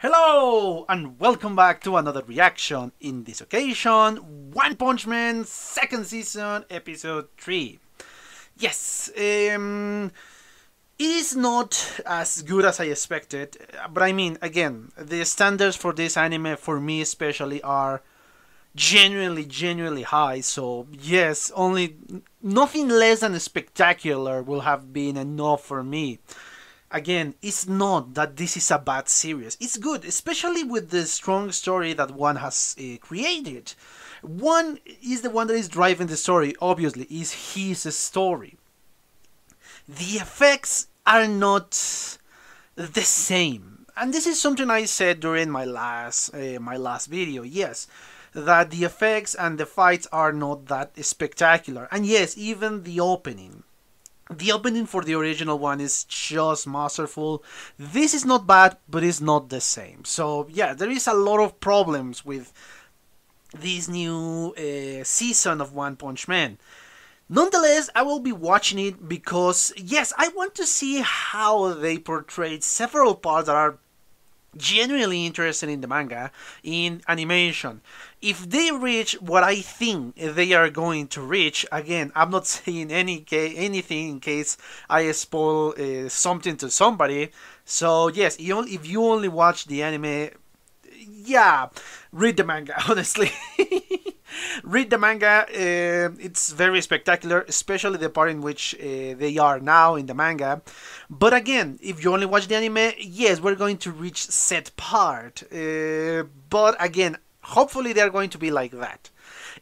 Hello and welcome back to another reaction. In this occasion, One Punch Man second season episode 3. Yes, it is not as good as I expected, but I mean, again, the standards for this anime, for me especially, are genuinely high. So yes, only nothing less than spectacular will have been enough for me. Again, it's not that this is a bad series. It's good, especially with the strong story that one has created. One is the one that is driving the story, obviously, is his story. The effects are not the same. And this is something I said during my last video. Yes, that the effects and the fights are not that spectacular. And yes, even the opening. The opening for the original one is just masterful. This is not bad, but it's not the same. So yeah, there is a lot of problems with this new season of One Punch Man. Nonetheless, I will be watching it because, yes, I want to see how they portrayed several parts that are genuinely interested in the manga in animation. If they reach what I think they are going to reach, again, I'm not saying anything in case I spoil something to somebody. So yes, if you only watch the anime, yeah, read the manga. Honestly, read the manga. It's very spectacular, especially the part in which they are now in the manga. But again, if you only watch the anime, yes, we're going to reach set part. But again, hopefully they're going to be like that.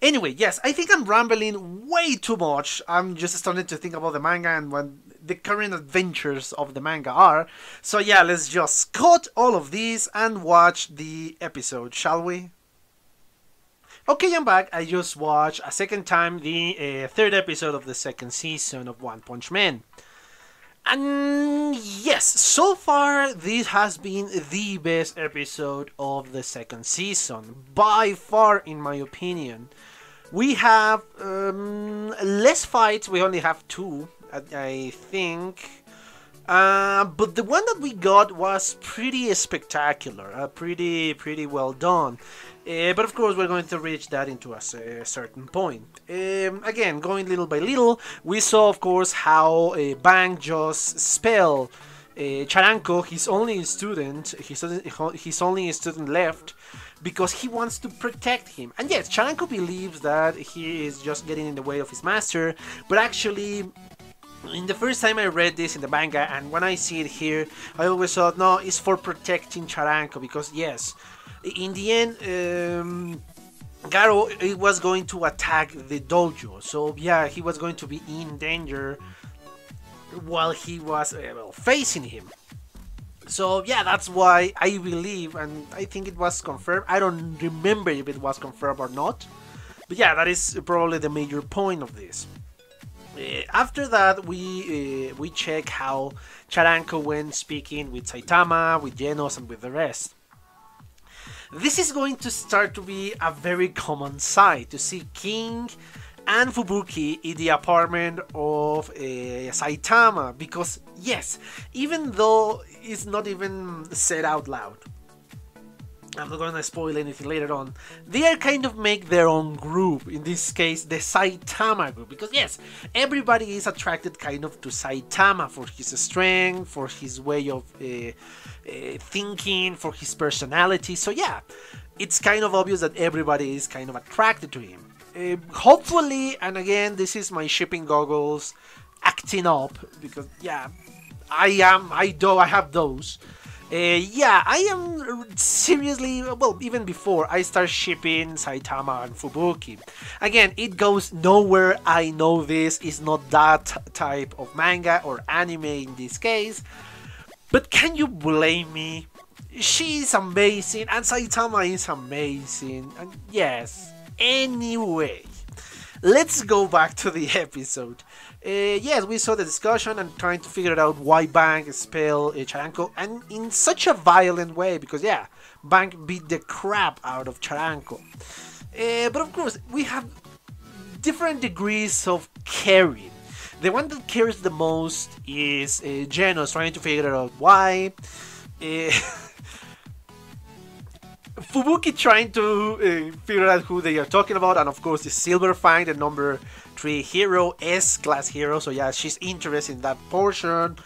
Anyway, yes, I think I'm rambling way too much. I'm just starting to think about the manga and what the current adventures of the manga are. So yeah, let's just cut all of these and watch the episode, shall we? Okay, I'm back. I just watched a second time the third episode of the second season of One Punch Man. And yes, so far this has been the best episode of the second season. By far, in my opinion. We have less fights. We only have two, I think. But the one that we got was pretty spectacular, pretty well done. But of course, we're going to reach that into a certain point. Again, going little by little, we saw, of course, how Bang just spell Charanko, his only student, his only student left, because he wants to protect him. And yes, Charanko believes that he is just getting in the way of his master, but actually, in the first time I read this in the manga, and when I see it here, I always thought, no, it's for protecting Charanko, because yes, in the end, Garo was going to attack the dojo, so yeah, he was going to be in danger while he was facing him. So yeah, that's why I believe, and I think it was confirmed. I don't remember if it was confirmed or not, but yeah, that is probably the major point of this. After that, we check how Charanko went speaking with Saitama, with Genos, and with the rest. This is going to start to be a very common sight, to see King and Fubuki in the apartment of Saitama, because yes, even though it's not even said out loud, I'm not gonna spoil anything later on, they are kind of make their own group, in this case the Saitama group, because yes, everybody is attracted kind of to Saitama for his strength, for his way of thinking, for his personality, so yeah, it's kind of obvious that everybody is kind of attracted to him. Hopefully, and again, this is my shipping goggles acting up, because yeah, I have those. Yeah, I am seriously, well, even before I start shipping Saitama and Fubuki. Again, it goes nowhere, I know this is not that type of manga or anime in this case, but can you blame me? She is amazing and Saitama is amazing, and yes, anyway, let's go back to the episode. Yes, we saw the discussion and trying to figure out why Bang spelled Charanko, and in such a violent way, because yeah, Bang beat the crap out of Charanko. But of course, we have different degrees of caring. The one that cares the most is Genos trying to figure out why. Fubuki trying to figure out who they are talking about, and of course the Silver Fang, the number 3 hero, S-class hero, so yeah, she's interested in that portion.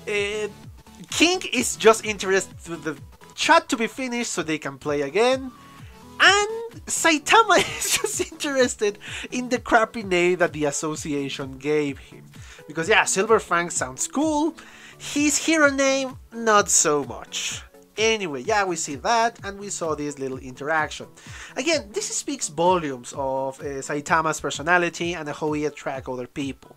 King is just interested in the chat to be finished so they can play again. And Saitama is just interested in the crappy name that the association gave him. Because yeah, Silver Fang sounds cool. His hero name, not so much. Anyway, yeah, we see that, and we saw this little interaction. Again, this speaks volumes of Saitama's personality and how he attracts other people.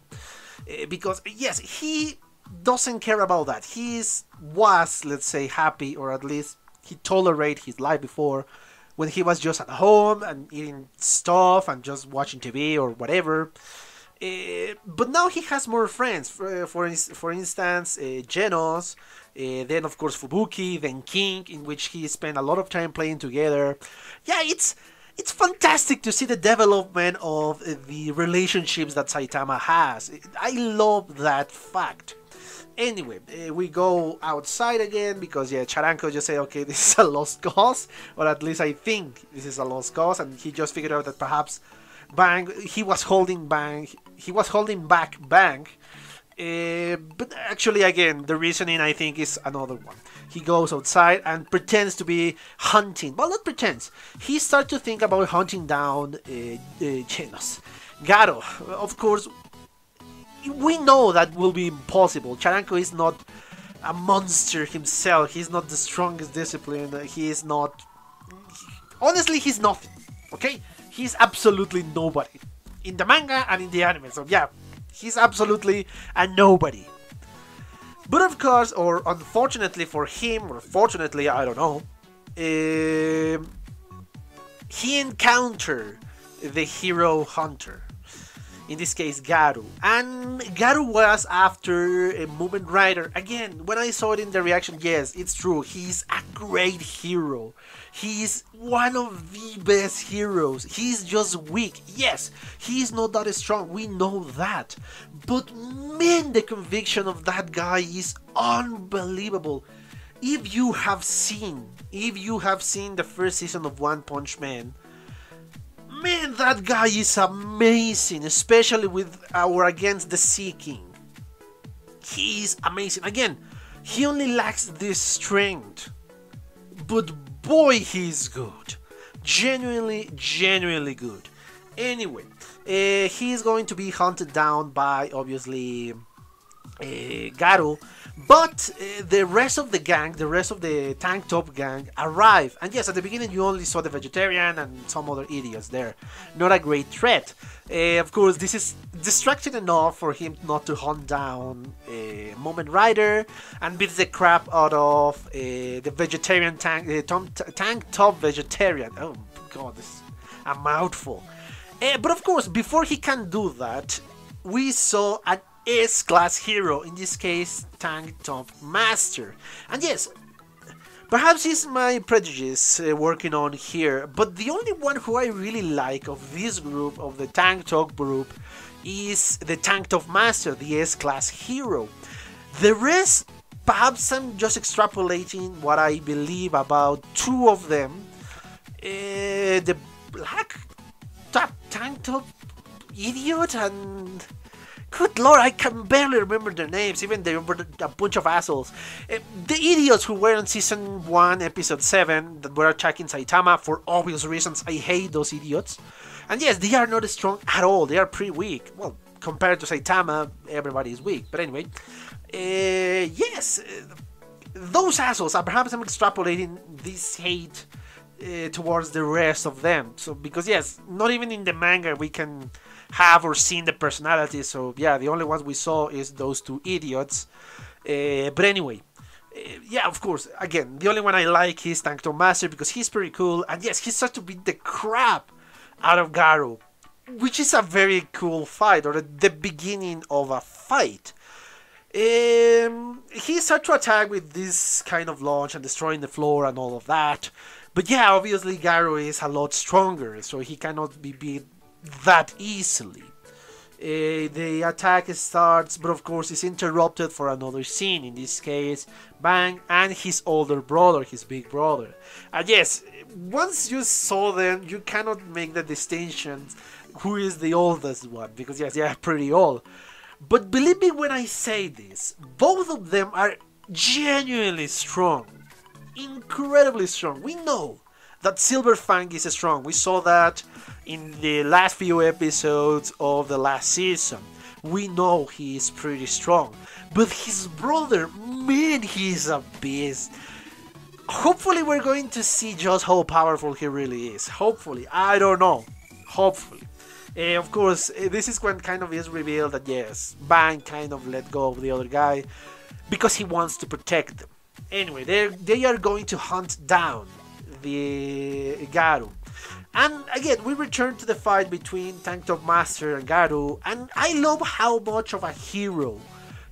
Because, yes, he doesn't care about that. He was, let's say, happy, or at least he tolerated his life before, when he was just at home and eating stuff and just watching TV or whatever. But now he has more friends. For instance, Genos, then of course Fubuki, then King, in which he spent a lot of time playing together. Yeah, it's fantastic to see the development of the relationships that Saitama has. I love that fact. Anyway, we go outside again because yeah, Charanko just said, okay, this is a lost cause, or at least I think this is a lost cause, and he just figured out that perhaps he was holding back Bang. But actually, again, the reasoning I think is another one. He goes outside and pretends to be hunting. Well, not pretends. He starts to think about hunting down Genos. Garo, of course, we know that will be impossible. Charanko is not a monster himself. He's not the strongest discipline. He is not... Honestly, he's nothing. Okay? He's absolutely nobody. In the manga and in the anime. So yeah, he's absolutely a nobody. But of course, or unfortunately for him, or fortunately, I don't know, he encountered the hero hunter. In this case, Garu. And Garu was after a Mumen Rider. Again, when I saw it in the reaction, yes, it's true. He's a great hero. He's one of the best heroes. He's just weak. Yes, he's not that strong. We know that. But man, the conviction of that guy is unbelievable. If you have seen the first season of One Punch Man, man, that guy is amazing, especially with or against the Sea King. He is amazing. Again, he only lacks this strength, but boy, he's good. Genuinely good. Anyway, he's going to be hunted down by, obviously, Garu. But the rest of the gang, the rest of the tank top gang arrive. And yes, at the beginning you only saw the vegetarian and some other idiots there. Not a great threat. Of course, this is distracting enough for him not to hunt down Mumen Rider and beats the crap out of the vegetarian tank top vegetarian. Oh god, this is a mouthful. But of course, before he can do that, we saw an S-class hero, in this case, Tank Top Master. And yes, perhaps it's my prejudice working on here, but the only one who I really like of this group, of the Tank Top group, is the Tank Top Master, the S-class hero. The rest, perhaps I'm just extrapolating what I believe about two of them. The Black Tank Top Idiot and... Good lord, I can barely remember their names, even they were a bunch of assholes. The idiots who were on Season 1, Episode 7, that were attacking Saitama, for obvious reasons, I hate those idiots. And yes, they are not strong at all, they are pretty weak. Well, compared to Saitama, everybody is weak. But anyway, yes, those assholes, perhaps I'm extrapolating this hate towards the rest of them. So, because yes, not even in the manga we can have or seen the personalities, so yeah, the only ones we saw is those two idiots. But anyway, yeah, of course, again, the only one I like is Tank Top Master because he's pretty cool, and yes, he starts to beat the crap out of Garu, which is a very cool fight, or the beginning of a fight. He starts to attack with this kind of launch and destroying the floor and all of that, but yeah, obviously Garu is a lot stronger, so he cannot be beat that easily. The attack starts, but of course it's interrupted for another scene. In this case, Bang and his older brother, his big brother. And yes, once you saw them, you cannot make the distinction who is the oldest one, because yes, they are pretty old. But believe me when I say this, both of them are genuinely strong. Incredibly strong. We know that Silver Fang is strong. We saw that in the last few episodes of the last season. We know he is pretty strong. But his brother, man, he's a beast. Hopefully we're going to see just how powerful he really is. Hopefully. I don't know. Hopefully. Of course, this is when kind of is revealed that yes, Bang kind of let go of the other guy because he wants to protect them. Anyway, they are going to hunt down the Garu. And again, we return to the fight between Tank Top Master and Garu, and I love how much of a hero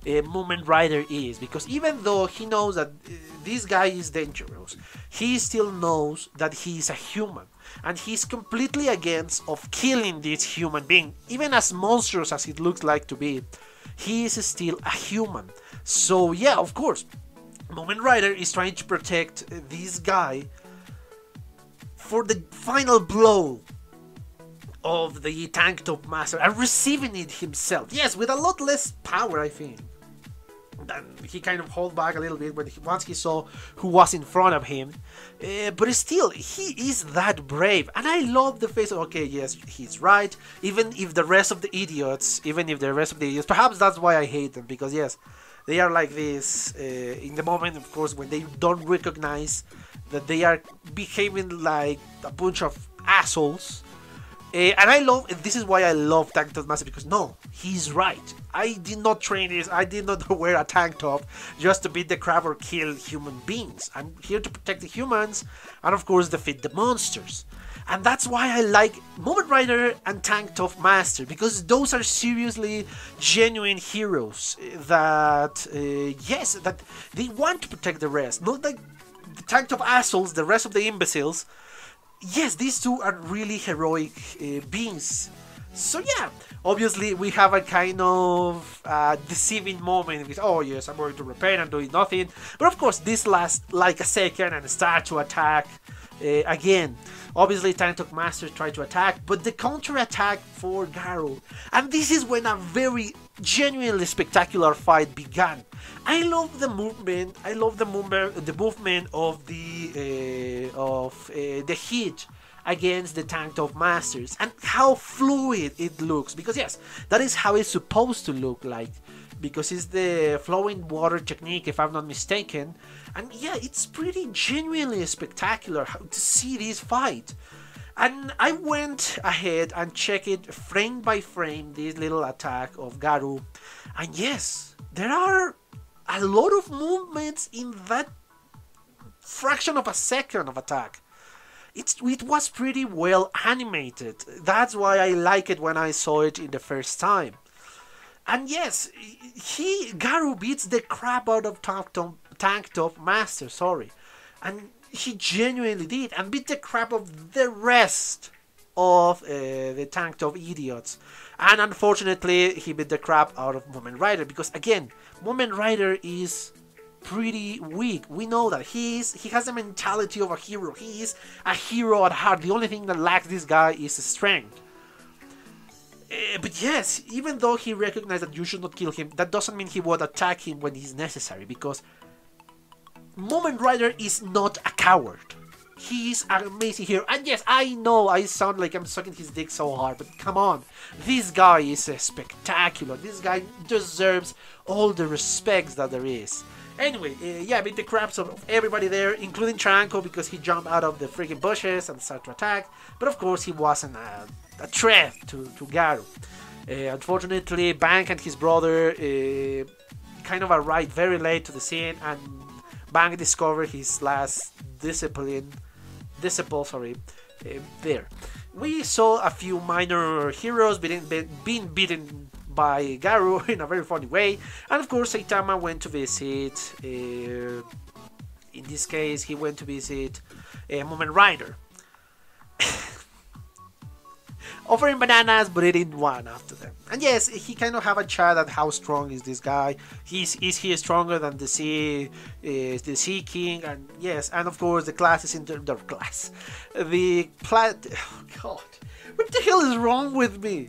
Mumen Rider is, because even though he knows that this guy is dangerous, he still knows that he is a human, and he's completely against of killing this human being. Even as monstrous as it looks like to be, he is still a human. So yeah, of course, Mumen Rider is trying to protect this guy for the final blow of the Tank Top Master and receiving it himself. Yes, with a lot less power, I think. Then he kind of held back a little bit once he saw who was in front of him. But still, he is that brave. And I love the face of, okay, yes, he's right. Even if the rest of the idiots, perhaps that's why I hate them. Because yes, they are like this in the moment, of course, when they don't recognize that they are behaving like a bunch of assholes. And I love, this is why I love Tank Top Master, because no, he's right. I did not train this, I did not wear a tank top just to beat the crap or kill human beings. I'm here to protect the humans and of course defeat the monsters. And that's why I like Mumen Rider and Tank Top Master, because those are seriously genuine heroes that, yes, that they want to protect the rest. Not like the Tank Top assholes, the rest of the imbeciles. Yes, these two are really heroic beings. So yeah, obviously we have a kind of deceiving moment with, oh yes, I'm going to repent and doing nothing. But of course this lasts like a second and start to attack again. Obviously Tank Top Master tried to attack, but the counter-attack for Garu. And this is when a very genuinely spectacular fight began. I love the movement. I love the movement of the heat against the Tank Top Masters and how fluid it looks. Because yes, that is how it's supposed to look like. Because it's the flowing water technique, if I'm not mistaken. And yeah, it's pretty genuinely spectacular to see this fight. And I went ahead and checked it frame by frame, this little attack of Garu. And yes, there are a lot of movements in that fraction of a second of attack. It was pretty well animated. That's why I like it when I saw it in the first time. And yes, Garu beats the crap out of Tank Top Master, and he genuinely did, and beat the crap of the rest of the Tank Top idiots. And unfortunately, he beat the crap out of Mumen Rider, because again, Mumen Rider is pretty weak. We know that he has the mentality of a hero. He is a hero at heart. The only thing that lacks this guy is strength. But yes, even though he recognized that you should not kill him, that doesn't mean he would attack him when it's necessary, because Mumen Rider is not a coward. He is an amazing hero. And yes, I know I sound like I'm sucking his dick so hard, but come on. This guy is spectacular. This guy deserves all the respects that there is. Anyway, yeah, beat the craps of everybody there, including Tranko, because he jumped out of the freaking bushes and started to attack. But of course, he wasn't a threat to Garu. Unfortunately, Bang and his brother kind of arrived very late to the scene, and Bang discovered his last disciple, there. We saw a few minor heroes being beaten by Garu in a very funny way, and of course Saitama went to visit, in this case he went to visit Mumen Rider. offering bananas but eating one after them. And yes, he kind of have a chat at how strong is this guy. Is he stronger than the Sea King? And yes, and of course the class is oh god, what the hell is wrong with me?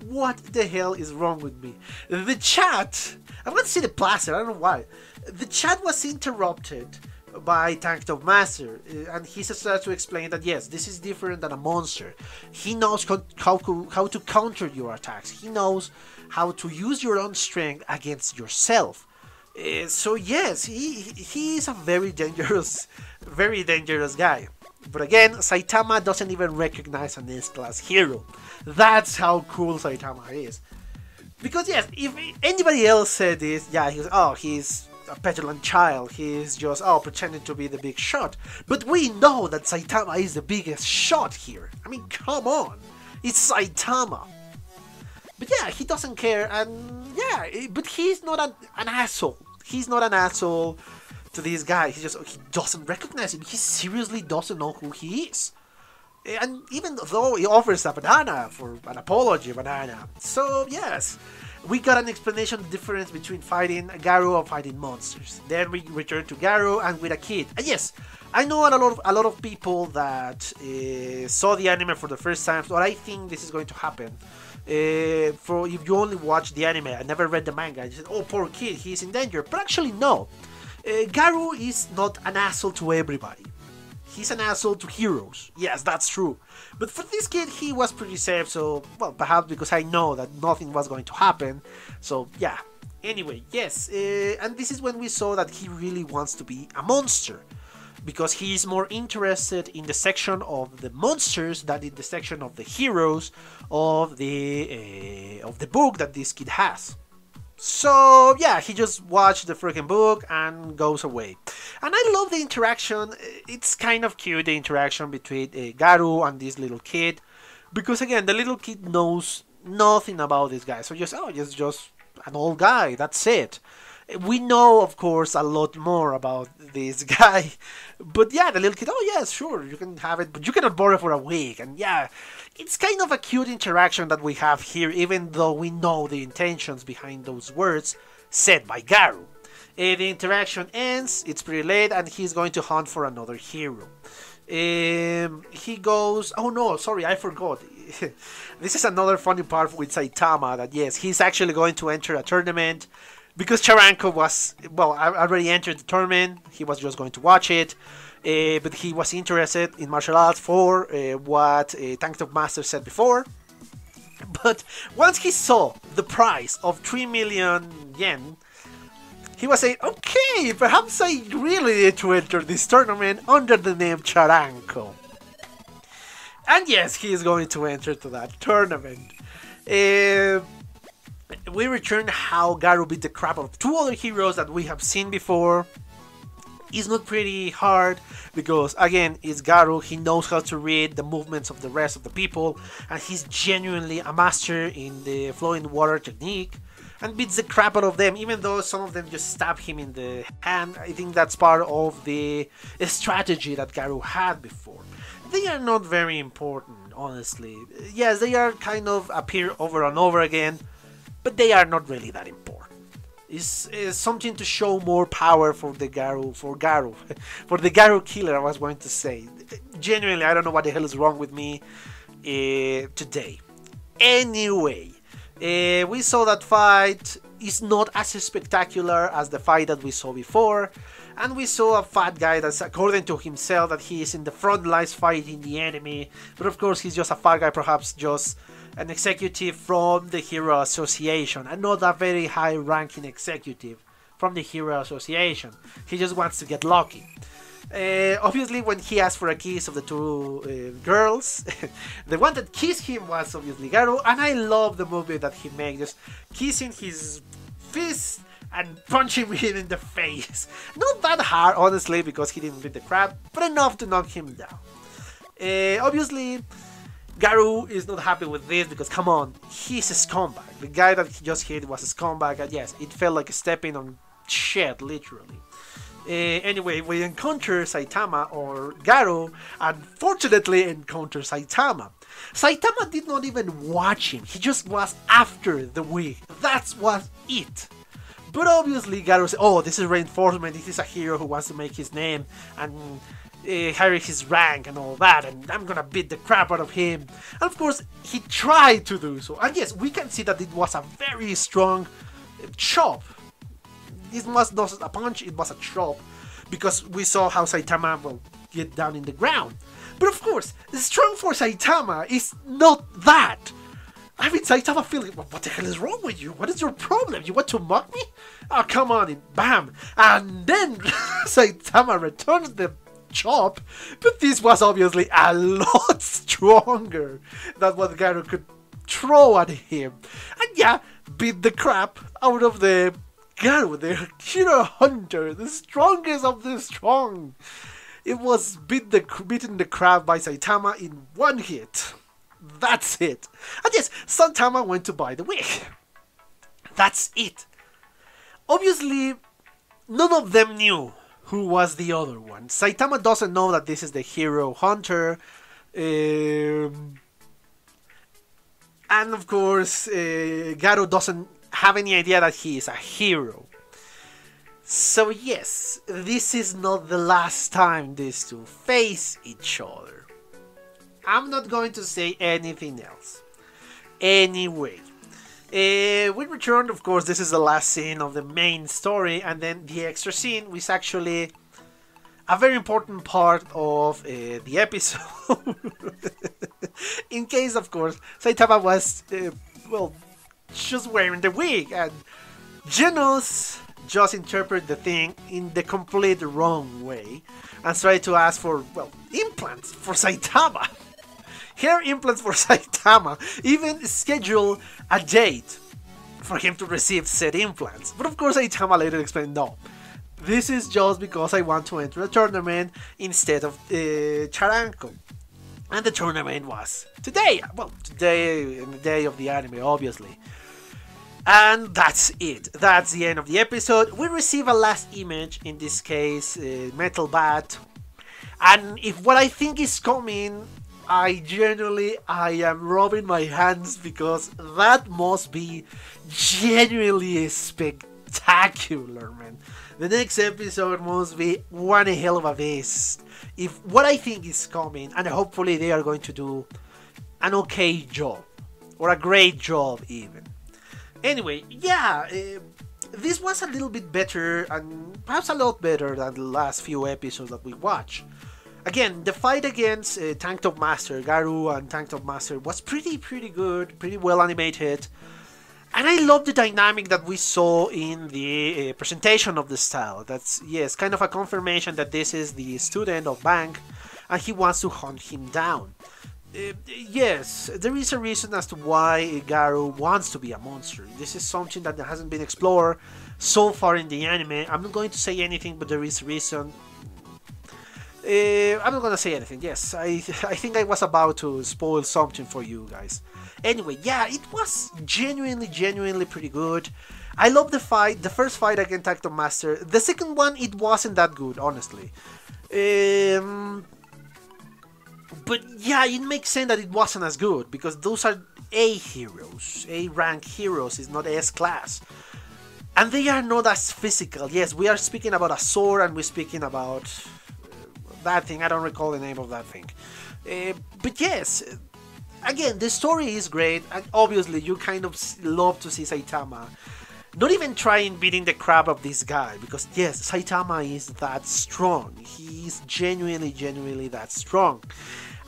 What the hell is wrong with me? The chat, I'm going to say the plaster, I don't know why. The chat was interrupted by Tank Master, and he starts to explain that yes, this is different than a monster. He knows how to counter your attacks. He knows how to use your own strength against yourself. So yes, he is a very dangerous guy. But again, Saitama doesn't even recognize an S-class hero. That's how cool Saitama is. Because yes, if anybody else said this, yeah, he's a petulant child, he's just pretending to be the big shot. But we know that Saitama is the biggest shot here. I mean, come on, it's Saitama. But yeah, he doesn't care, and yeah, but he's not an asshole. He's not an asshole to this guy. He doesn't recognize him. He seriously doesn't know who he is. And even though he offers a banana for an apology banana. So yes, we got an explanation of the difference between fighting Garou or fighting monsters. Then we return to Garou and with a kid. And yes, I know a lot of people that saw the anime for the first time, so I think this is going to happen. For if you only watch the anime and never read the manga, you said, oh, poor kid, he's in danger. But actually, no. Garou is not an asshole to everybody. He's an asshole to heroes. Yes, that's true. But for this kid, he was pretty safe, so, well, perhaps because I know that nothing was going to happen. So, yeah. Anyway, yes. And this is when we saw that he really wants to be a monster. Because he's more interested in the section of the monsters than in the section of the heroes of the book that this kid has. So yeah, he just watched the freaking book and goes away. And I love the interaction. It's kind of cute, the interaction between Garou and this little kid. Because again, the little kid knows nothing about this guy. So just an old guy, that's it. We know, of course, a lot more about this guy. But yeah, the little kid, oh yes, sure, you can have it, but you cannot borrow it for a week. And yeah, it's kind of a cute interaction that we have here, even though we know the intentions behind those words said by Garou. The interaction ends, it's pretty late, and he's going to hunt for another hero. He goes, oh no, sorry, I forgot. This is another funny part with Saitama, that yes, he's actually going to enter a tournament. Because Charanko was, well, I already entered the tournament, he was just going to watch it, but he was interested in martial arts for what Tank Master said before. But once he saw the price of 3 million yen, he was saying, okay, perhaps I really need to enter this tournament under the name Charanko. And yes, he is going to enter to that tournament. We return how Garou beat the crap out of two other heroes that we have seen before. It's not pretty hard because, again, it's Garou. He knows how to read the movements of the rest of the people, and he's genuinely a master in the flowing water technique and beats the crap out of them, even though some of them just stab him in the hand. I think that's part of the strategy that Garou had before. They are not very important, honestly. Yes, they are kind of appear over and over again, but they are not really that important. It's something to show more power for the Garou, for the Garou killer, I was going to say. Genuinely, I don't know what the hell is wrong with me today. Anyway, we saw that fight. It's not as spectacular as the fight that we saw before. And we saw a fat guy that's, according to himself, that he is in the front lines fighting the enemy. But of course, he's just a fat guy, perhaps just an executive from the Hero Association, and not a very high-ranking executive from the Hero Association. He just wants to get lucky. Obviously, when he asked for a kiss of the two girls, the one that kissed him was obviously Garou, and I love the movie that he made, just kissing his fist and punching him in the face. Not that hard, honestly, because he didn't beat the crap, but enough to knock him down. Obviously, Garou is not happy with this because, come on, he's a scumbag. The guy that he just hit was a scumbag, and yes, it felt like stepping on shit, literally. Anyway, we encounter Saitama, or Garou, and fortunately encounter Saitama. Saitama did not even watch him. He just was after the wig. That was it. But obviously Garu said, oh, this is reinforcement. This is a hero who wants to make his name and higher his rank and all that, and I'm gonna beat the crap out of him. And of course, he tried to do so. And yes, we can see that it was a very strong chop. It was not a punch, it was a chop, because we saw how Saitama will get down in the ground. But of course, strong for Saitama is not that. I mean, Saitama feeling, what the hell is wrong with you? What is your problem? You want to mock me? Oh, come on, and bam. And then Saitama returns the chop, but this was obviously a lot stronger than what Garu could throw at him. And yeah, beat the crap out of the Garu, the hero hunter, the strongest of the strong. It was beaten the crap by Saitama in one hit. That's it. And yes, Saitama went to buy the wig. That's it. Obviously, none of them knew who was the other one. Saitama doesn't know that this is the hero hunter. And of course, Garu doesn't have any idea that he is a hero. So yes, this is not the last time these two face each other. I'm not going to say anything else. Anyway, we returned, of course, this is the last scene of the main story, and then the extra scene was actually a very important part of the episode. In case, of course, Saitama was, well, just wearing the wig, and Genos just interpreted the thing in the complete wrong way and tried to ask for, well, implants for Saitama. Hair implants for Saitama, even schedule a date for him to receive said implants. But of course Saitama later explained, no, this is just because I want to enter a tournament instead of Charanko. And the tournament was today, well, today, in the day of the anime, obviously. And that's it. That's the end of the episode. We receive a last image, in this case, Metal Bat. And if what I think is coming, I am rubbing my hands, because that must be genuinely spectacular, man. The next episode must be one hell of a beast. If what I think is coming, and hopefully they are going to do an okay job, or a great job even. Anyway, yeah, this was a little bit better, and perhaps a lot better than the last few episodes that we watched. Again, the fight against Tank Top Master, Garu and Tank Top Master, was pretty good, pretty well animated. And I love the dynamic that we saw in the presentation of the style. That's, yes, kind of a confirmation that this is the student of Bank, and he wants to hunt him down. Yes, there is a reason as to why Garu wants to be a monster. This is something that hasn't been explored so far in the anime. I'm not going to say anything, but there is a reason. I'm not gonna say anything. Yes, I think I was about to spoil something for you guys. Anyway, yeah, it was genuinely pretty good. I love the fight, the first fight against Tacto Master. The second one, it wasn't that good, honestly. But yeah, it makes sense that it wasn't as good, because those are A heroes. A rank heroes is not S class. And they are not as physical. Yes, we are speaking about a sword, and we're speaking about that thing. I don't recall the name of that thing. But yes, again, the story is great, and obviously you kind of love to see Saitama not even trying beating the crap of this guy, because yes, Saitama is that strong. He's genuinely that strong.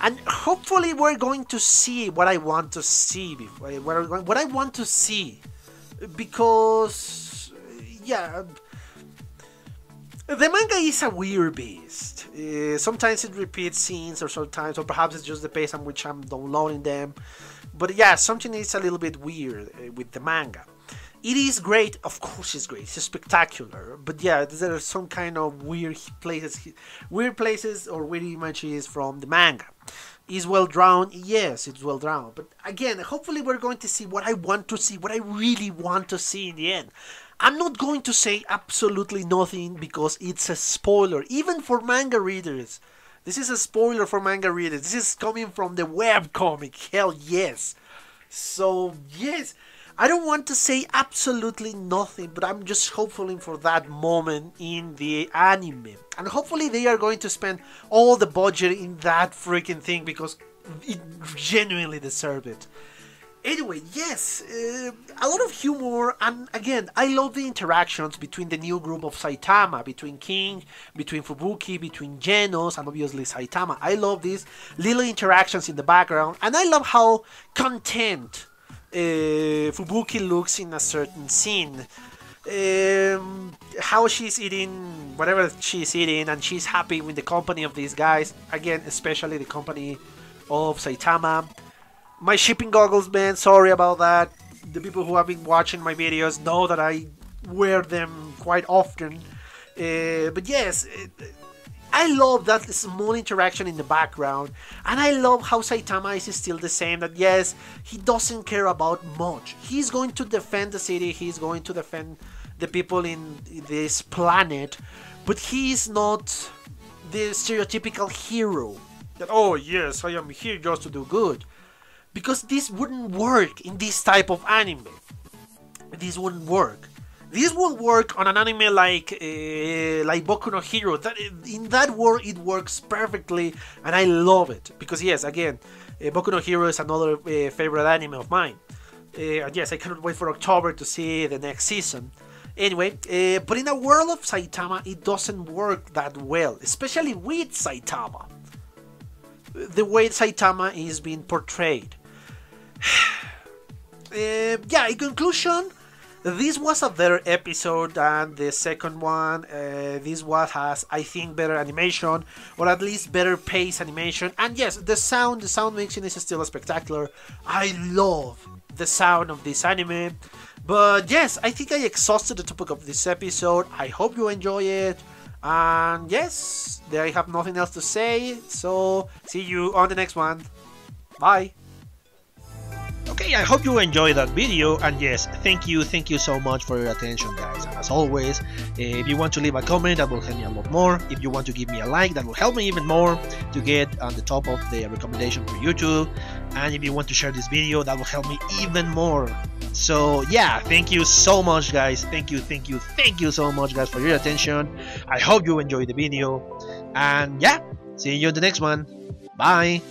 And hopefully we're going to see what I want to see, what I want to see, because yeah, the manga is a weird beast. Sometimes it repeats scenes, or sometimes, or perhaps it's just the pace on which I'm downloading them. But yeah, something is a little bit weird with the manga. It is great, of course it's great, it's spectacular. But yeah, there are some kind of weird places or weird images from the manga. Is well drawn? Yes, it's well drawn. But again, hopefully we're going to see what I want to see, what I really want to see in the end. I'm not going to say absolutely nothing, because it's a spoiler, even for manga readers. This is a spoiler for manga readers. This is coming from the webcomic. Hell yes. So, yes. I don't want to say absolutely nothing, but I'm just hoping for that moment in the anime. And hopefully they are going to spend all the budget in that freaking thing, because it genuinely deserves it. Anyway, yes, a lot of humor, and again, I love the interactions between the new group of Saitama, between King, between Fubuki, between Genos, and obviously Saitama. I love these little interactions in the background, and I love how content Fubuki looks in a certain scene. How she's eating whatever she's eating, and she's happy with the company of these guys, again, especially the company of Saitama. My shipping goggles, man, sorry about that. The people who have been watching my videos know that I wear them quite often. But yes, I love that small interaction in the background. And I love how Saitama is still the same, that yes, he doesn't care about much. He's going to defend the city, he's going to defend the people in this planet. But he is not the stereotypical hero. That, oh yes, I am here just to do good. Because this wouldn't work in this type of anime. This wouldn't work. This will work on an anime like Boku no Hero. In that world, it works perfectly, and I love it. Because yes, again, Boku no Hero is another favorite anime of mine. And yes, I cannot wait for October to see the next season. Anyway, but in a world of Saitama, it doesn't work that well, especially with Saitama. The way Saitama is being portrayed. Yeah, in conclusion, this was a better episode than the second one. This one has, I think, better animation, or at least better pace animation. And yes, the sound mixing is still spectacular. I love the sound of this anime. But yes, I think I exhausted the topic of this episode. I hope you enjoy it. And yes, I have nothing else to say. So, see you on the next one. Bye. Okay, I hope you enjoyed that video, and yes, thank you so much for your attention, guys. As always, if you want to leave a comment, that will help me a lot more. If you want to give me a like, that will help me even more to get on the top of the recommendation for YouTube. And if you want to share this video, that will help me even more. So yeah, thank you so much, guys. Thank you so much, guys, for your attention. I hope you enjoyed the video, and yeah, see you in the next one. Bye.